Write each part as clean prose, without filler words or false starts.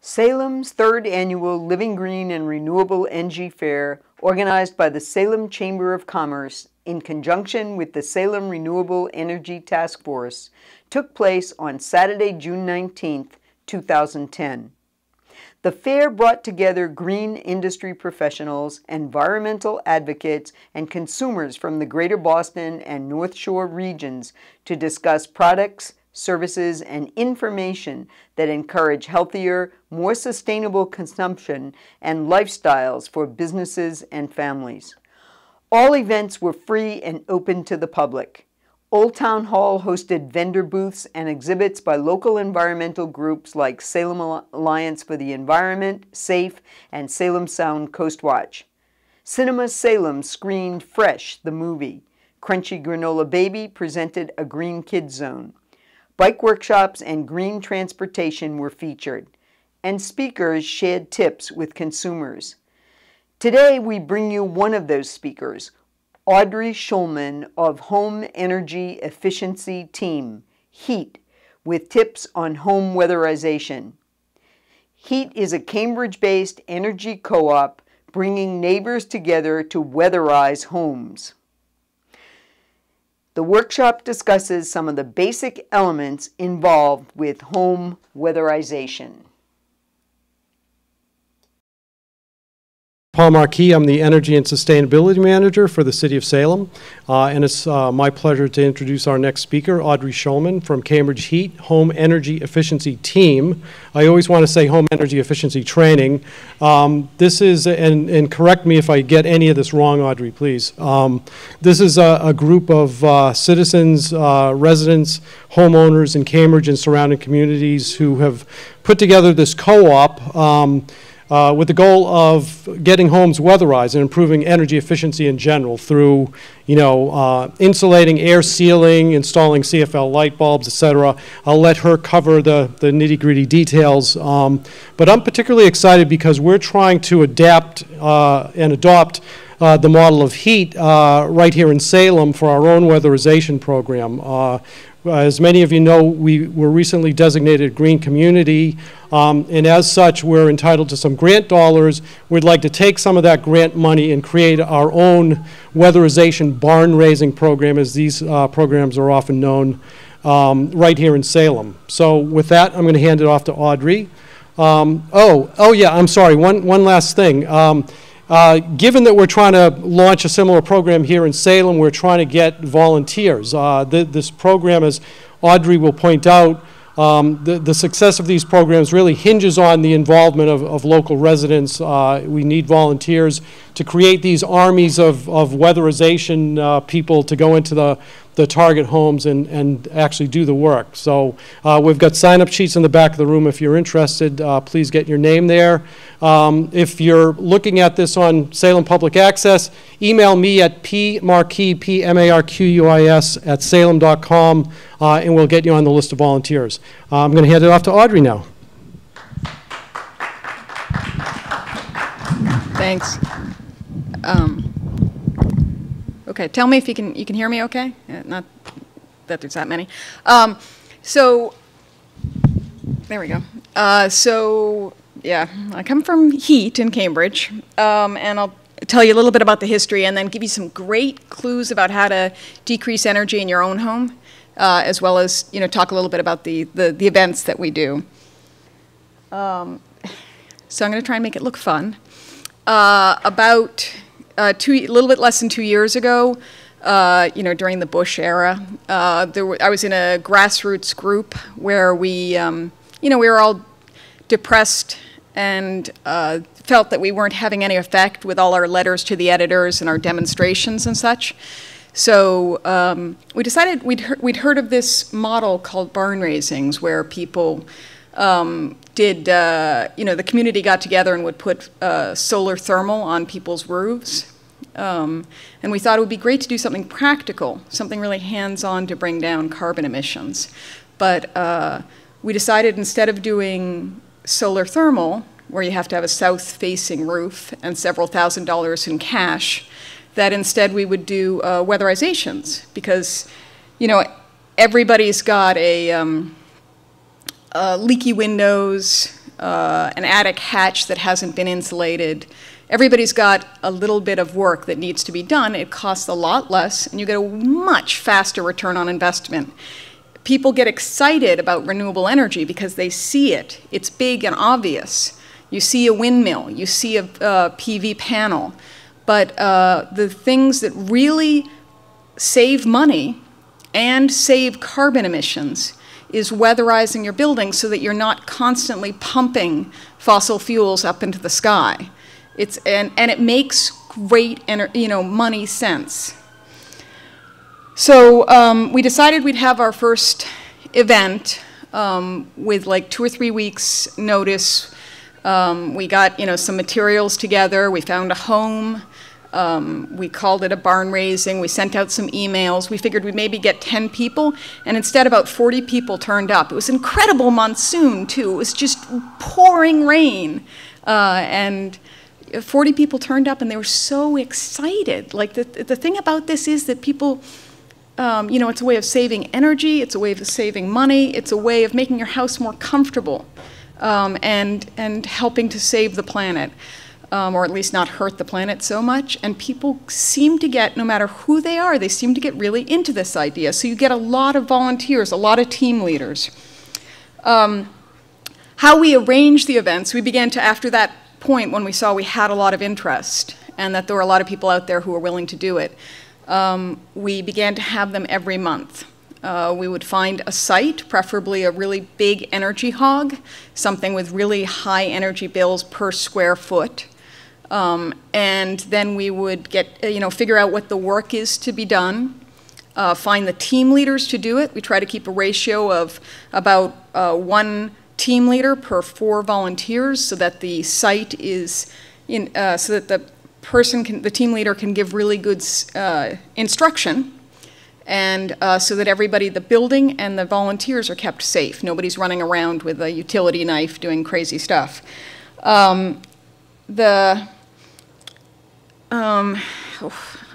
Salem's third annual Living Green and Renewable NG Fair, organized by the Salem Chamber of Commerce in conjunction with the Salem Renewable Energy Task Force, took place on Saturday, June 19, 2010. The fair brought together green industry professionals, environmental advocates, and consumers from the Greater Boston and North Shore regions to discuss products, services, and information that encourage healthier, more sustainable consumption and lifestyles for businesses and families. All events were free and open to the public. Old Town Hall hosted vendor booths and exhibits by local environmental groups like Salem Alliance for the Environment, SAFE, and Salem Sound Coast Watch. Cinema Salem screened Fresh, the movie. Crunchy Granola Baby presented a Green Kids Zone. Bike workshops and green transportation were featured, and speakers shared tips with consumers. Today, we bring you one of those speakers, Audrey Schulman of Home Energy Efficiency Team, HEAT, with tips on home weatherization. HEAT is a Cambridge-based energy co-op bringing neighbors together to weatherize homes. The workshop discusses some of the basic elements involved with home weatherization. Paul Marquis, I'm the Energy and Sustainability Manager for the City of Salem, and it's my pleasure to introduce our next speaker, Audrey Schulman from Cambridge HEAT, Home Energy Efficiency Team. I always want to say Home Energy Efficiency Training. This is, and correct me if I get any of this wrong, Audrey, please. This is a group of citizens, residents, homeowners in Cambridge and surrounding communities who have put together this co-op with the goal of getting homes weatherized and improving energy efficiency in general through, insulating, air sealing, installing CFL light bulbs, etc. I'll let her cover the nitty-gritty details. But I'm particularly excited because we're trying to adapt and adopt the model of HEAT right here in Salem for our own weatherization program. As many of you know, we were recently designated a green community, and as such, we're entitled to some grant dollars. We'd like to take some of that grant money and create our own weatherization barn raising program, as these programs are often known, right here in Salem. So with that, I'm going to hand it off to Audrey. Yeah, I'm sorry, one last thing. Given that we're trying to launch a similar program here in Salem, we're trying to get volunteers. This program, as Audrey will point out, the success of these programs really hinges on the involvement of local residents. We need volunteers to create these armies of weatherization people to go into the target homes and actually do the work. So we've got sign-up sheets in the back of the room. If you're interested, please get your name there. If you're looking at this on Salem Public Access, email me at pmarquis, P-M-A-R-Q-U-I-S, at salem.com, and we'll get you on the list of volunteers. I'm going to hand it off to Audrey now. Thanks. Okay, tell me if you can hear me okay? Not that there's that many. So, there we go. Yeah, I come from HEAT in Cambridge, and I'll tell you a little bit about the history and then give you some great clues about how to decrease energy in your own home, as well as, talk a little bit about the events that we do. So I'm going to try and make it look fun. About a little bit less than 2 years ago, during the Bush era, I was in a grassroots group where we were all depressed and felt that we weren't having any effect with all our letters to the editors and our demonstrations and such. So we decided we'd heard of this model called barn raisings, where people the community got together and would put solar thermal on people's roofs. And we thought it would be great to do something practical, something really hands-on to bring down carbon emissions. But we decided instead of doing solar thermal, where you have to have a south-facing roof and several $1,000s in cash, that instead we would do weatherizations, because, everybody's got a leaky windows, an attic hatch that hasn't been insulated. Everybody's got a little bit of work that needs to be done. It costs a lot less, and you get a much faster return on investment. People get excited about renewable energy because they see it. It's big and obvious. You see a windmill, you see a PV panel, but the things that really save money and save carbon emissions is weatherizing your building so that you're not constantly pumping fossil fuels up into the sky. And it makes great money sense. So we decided we'd have our first event with like 2 or 3 weeks notice. We got some materials together. We found a home. We called it a barn raising. We sent out some emails. We figured we'd maybe get 10 people, and instead about 40 people turned up. It was an incredible monsoon too. It was just pouring rain, and 40 people turned up, and they were so excited. Like the thing about this is that people, it's a way of saving energy, it's a way of saving money, it's a way of making your house more comfortable, and helping to save the planet, or at least not hurt the planet so much. And people seem to get, no matter who they are, they seem to get really into this idea. So you get a lot of volunteers, a lot of team leaders. How we arrange the events, we began to, after that point when we saw we had a lot of interest and that there were a lot of people out there who were willing to do it, we began to have them every month. We would find a site, preferably a really big energy hog, something with really high energy bills per square foot. And then we would figure out what the work is to be done, find the team leaders to do it. We try to keep a ratio of about 1 team leader per 4 volunteers, so that the site is so that the team leader can give really good instruction, and so that everybody, the building and the volunteers, are kept safe. Nobody's running around with a utility knife doing crazy stuff. I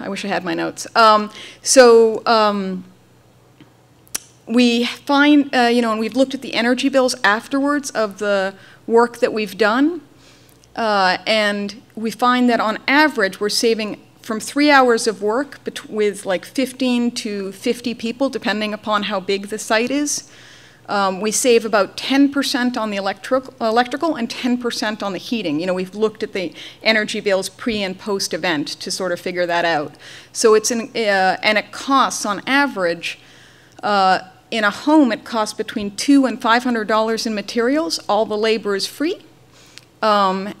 wish I had my notes. We find, and we've looked at the energy bills afterwards of the work that we've done, and we find that on average we're saving from 3 hours of work with like 15 to 50 people, depending upon how big the site is. We save about 10% on the electrical and 10% on the heating. We've looked at the energy bills pre and post event to sort of figure that out. So it's and it costs on average, in a home, it costs between $200 and $500 in materials. All the labor is free. And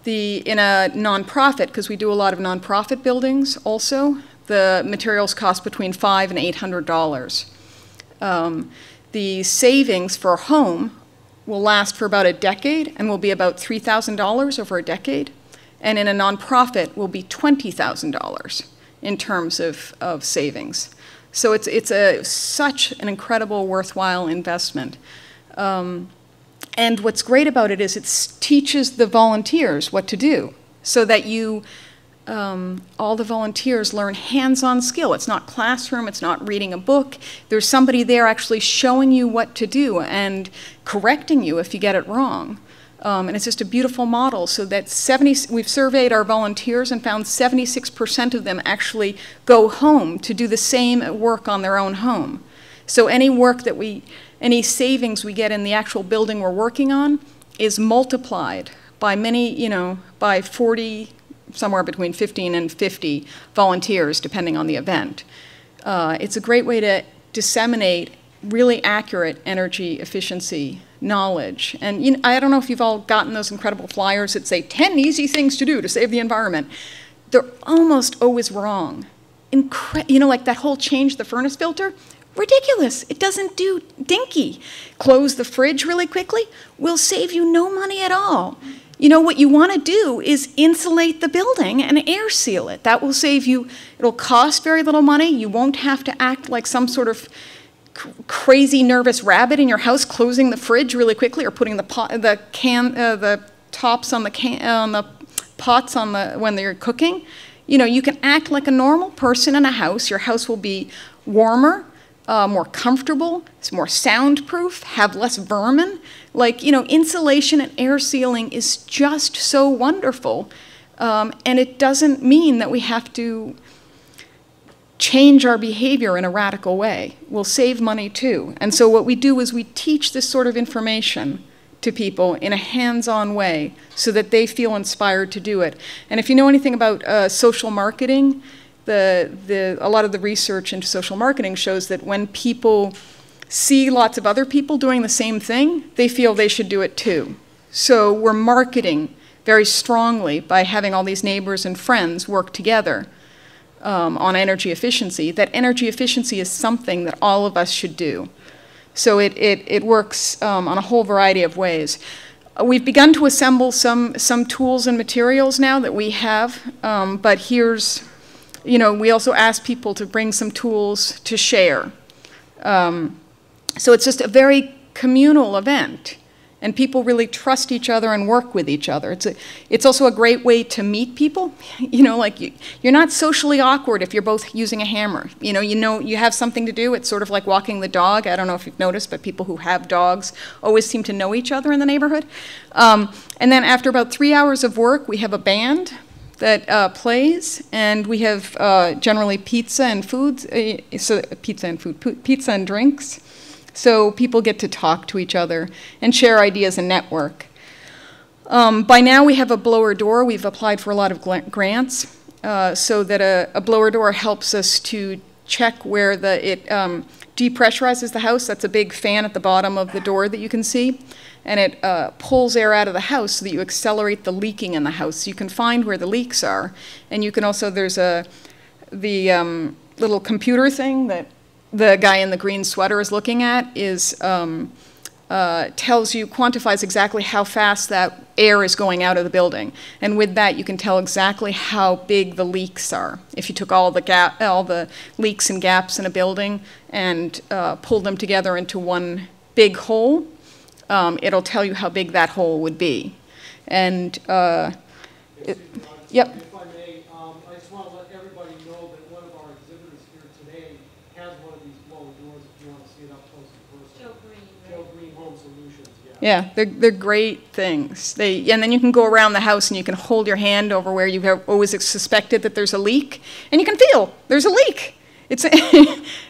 in a nonprofit, because we do a lot of nonprofit buildings also, the materials cost between $500 and $800. The savings for a home will last for about a decade and will be about $3,000 over a decade. And in a nonprofit will be $20,000 in terms of savings. So it's such an incredible, worthwhile investment. And what's great about it is it teaches the volunteers what to do, so that all the volunteers learn hands-on skill. It's not classroom, it's not reading a book. There's somebody there actually showing you what to do and correcting you if you get it wrong. And it's just a beautiful model, so that we've surveyed our volunteers and found 76% of them actually go home to do the same work on their own home. So any savings we get in the actual building we're working on is multiplied by by 40, somewhere between 15 and 50 volunteers, depending on the event. It's a great way to disseminate really accurate energy efficiency knowledge. And I don't know if you've all gotten those incredible flyers that say 10 easy things to do to save the environment. They're almost always wrong. Like that whole change the furnace filter, ridiculous. It doesn't do dinky. Close the fridge really quickly will save you no money at all. What you want to do is insulate the building and air seal it. That will save you, it'll cost very little money. You won't have to act like some sort of crazy nervous rabbit in your house, closing the fridge really quickly or putting the tops on the pots when you're cooking. You can act like a normal person in a house. Your house will be warmer, more comfortable, it's more soundproof, have less vermin. Like, you know, insulation and air sealing is just so wonderful. And it doesn't mean that we have to change our behavior in a radical way. We'll save money too. And so what we do is we teach this sort of information to people in a hands-on way so that they feel inspired to do it. And if you know anything about social marketing, a lot of the research into social marketing shows that when people see lots of other people doing the same thing, they feel they should do it too. So we're marketing very strongly by having all these neighbors and friends work together on energy efficiency, that energy efficiency is something that all of us should do. So it works on a whole variety of ways. We've begun to assemble some tools and materials now that we have, but here's, you know, we also ask people to bring some tools to share. So it's just a very communal event, and people really trust each other and work with each other. It's also a great way to meet people. You know, like you're not socially awkward if you're both using a hammer. You know, you have something to do. It's sort of like walking the dog. I don't know if you've noticed, but people who have dogs always seem to know each other in the neighborhood. And then after about 3 hours of work, we have a band that plays, and we have generally pizza and foods, pizza and drinks. So people get to talk to each other and share ideas and network. By now we have a blower door. We've applied for a lot of grants so that a blower door helps us to check where it depressurizes the house. That's a big fan at the bottom of the door that you can see. And it pulls air out of the house so that you accelerate the leaking in the house. So you can find where the leaks are. And you can also, there's the little computer thing that the guy in the green sweater is looking at tells you, quantifies exactly how fast that air is going out of the building. And with that, you can tell exactly how big the leaks are. If you took all the leaks and gaps in a building and pulled them together into one big hole, it'll tell you how big that hole would be. And, yep. If I may, I just want to let everybody know that one of our exhibitors here today has one of these blower doors if you want to see it up close and personal. Joe Green Home Solutions, yeah. Yeah, they're great things. And then you can go around the house and you can hold your hand over where you've always suspected that there's a leak, and you can feel there's a leak.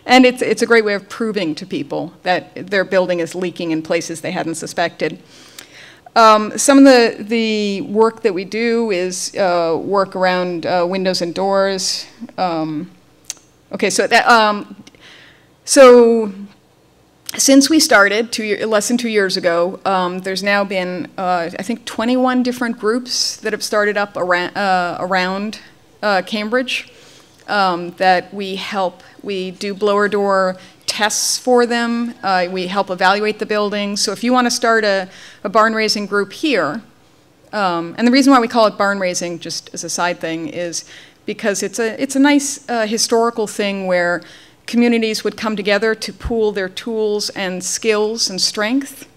And it's a great way of proving to people that their building is leaking in places they hadn't suspected. Some of the work that we do is work around windows and doors. Okay, so since we started less than 2 years ago, there's now been, I think, 21 different groups that have started up around Cambridge that we help. We do blower door tests for them. We help evaluate the buildings. So if you want to start a barn raising group here, and the reason why we call it barn raising, just as a side thing, is because it's a nice historical thing where communities would come together to pool their tools and skills and strength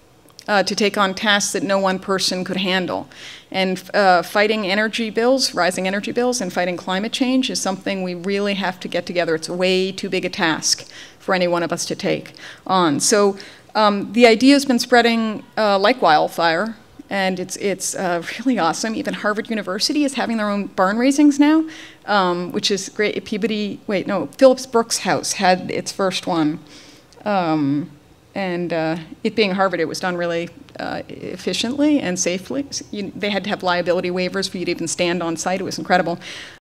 to take on tasks that no one person could handle. And fighting energy bills, rising energy bills, and fighting climate change is something we really have to get together. It's way too big a task for any one of us to take on. So the idea has been spreading like wildfire, and it's really awesome. Even Harvard University is having their own barn raisings now, which is great. Phillips Brooks House had its first one. And it being Harvard, it was done really efficiently and safely. They had to have liability waivers for you to even stand on site. It was incredible.